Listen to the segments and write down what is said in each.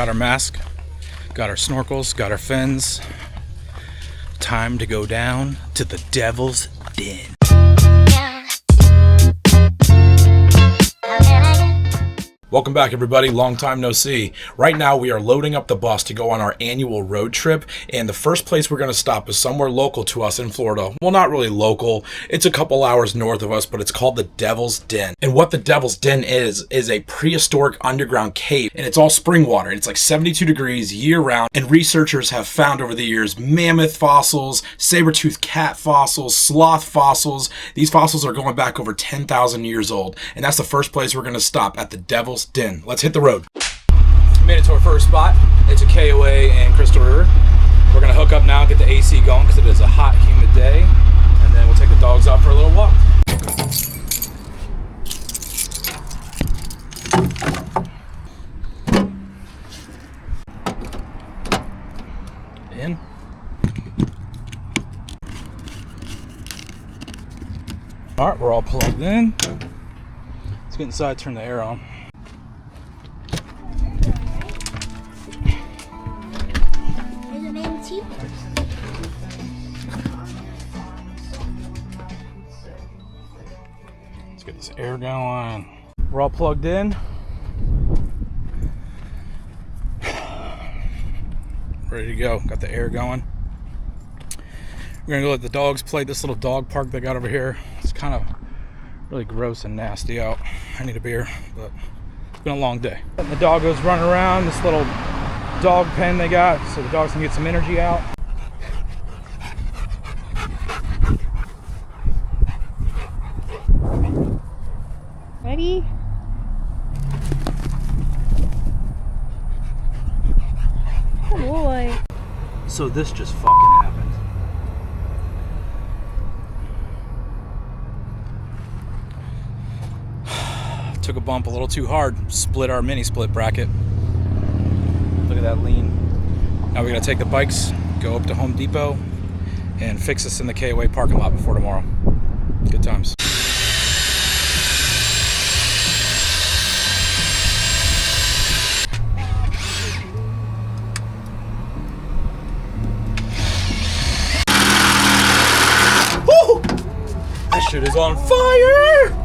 got our mask, got our snorkels, got our fins. Time to go down to the Devil's Den. Welcome back, everybody. Long time no see. Right now we are loading up the bus to go on our annual road trip, and the first place we're going to stop is somewhere local to us in Florida. Well, not really local. It's a couple hours north of us, but it's called the Devil's Den. And what the Devil's Den is a prehistoric underground cave, and it's all spring water. It's like 72 degrees year-round, and researchers have found over the years mammoth fossils, saber-toothed cat fossils, sloth fossils. These fossils are going back over 10,000 years old, and that's the first place we're going to stop, at the Devil's Den. Let's hit the road. Made it to our first spot. It's a KOA in Crystal River. We're gonna hook up now, get the AC going because it is a hot, humid day, and then we'll take the dogs out for a little walk. In. All right, we're all plugged in. Let's get inside, turn the air on. Let's get this air going. We're all plugged in. Ready to go. Got the air going. We're gonna go let the dogs play this little dog park they got over here. It's kind of really gross and nasty out. I need a beer, but it's been a long day. The doggos running around this little dog pen they got so the dogs can get some energy out. Ready? Oh boy. So this just fucking happened. Took a bump a little too hard. Split our mini split bracket. Look at that lean. Now we gotta take the bikes, go up to Home Depot, and fix this in the KOA parking lot before tomorrow. Good times. Woo! That shit is on fire!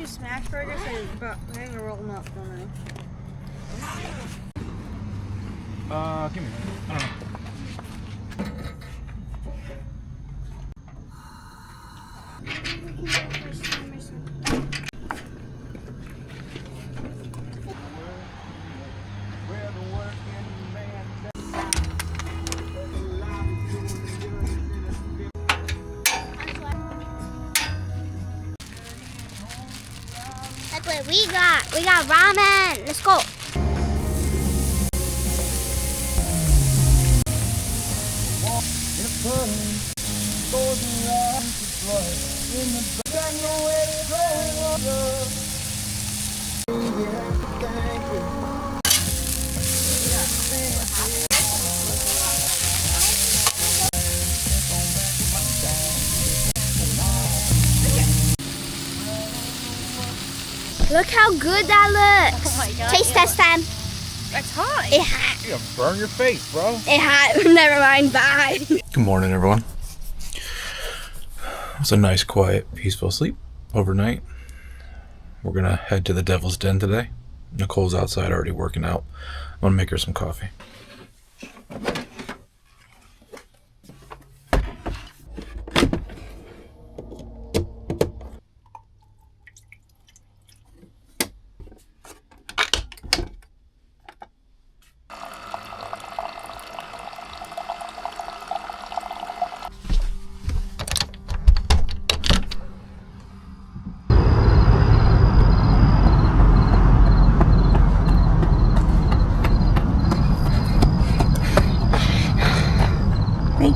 Smash burgers and we're gonna roll them up for me. Give me a minute. I don't know. That's what we got. We got ramen. Let's go. Look how good that looks. Oh my God, Taste test time. That's hot. It's hot. You're gonna burn your face, bro. It's hot. Never mind. Bye. Good morning, everyone. It's a nice, quiet, peaceful sleep overnight. We're gonna head to the Devil's Den today. Nicole's outside already working out. I'm gonna make her some coffee.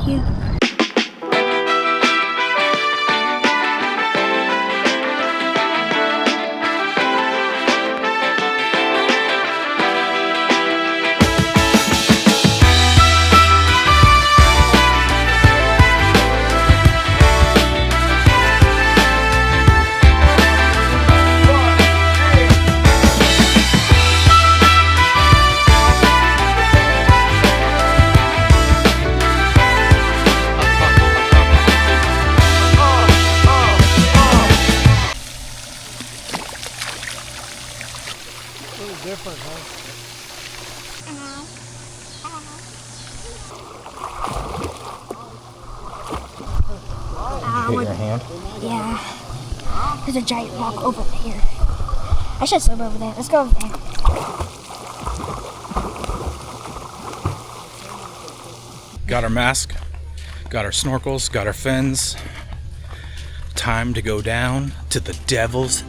Thank you. Different, huh? Hit your hand? Yeah. There's a giant rock over here. I should swim over there. Let's go over there. Got our mask, got our snorkels, got our fins. Time to go down to the Devil's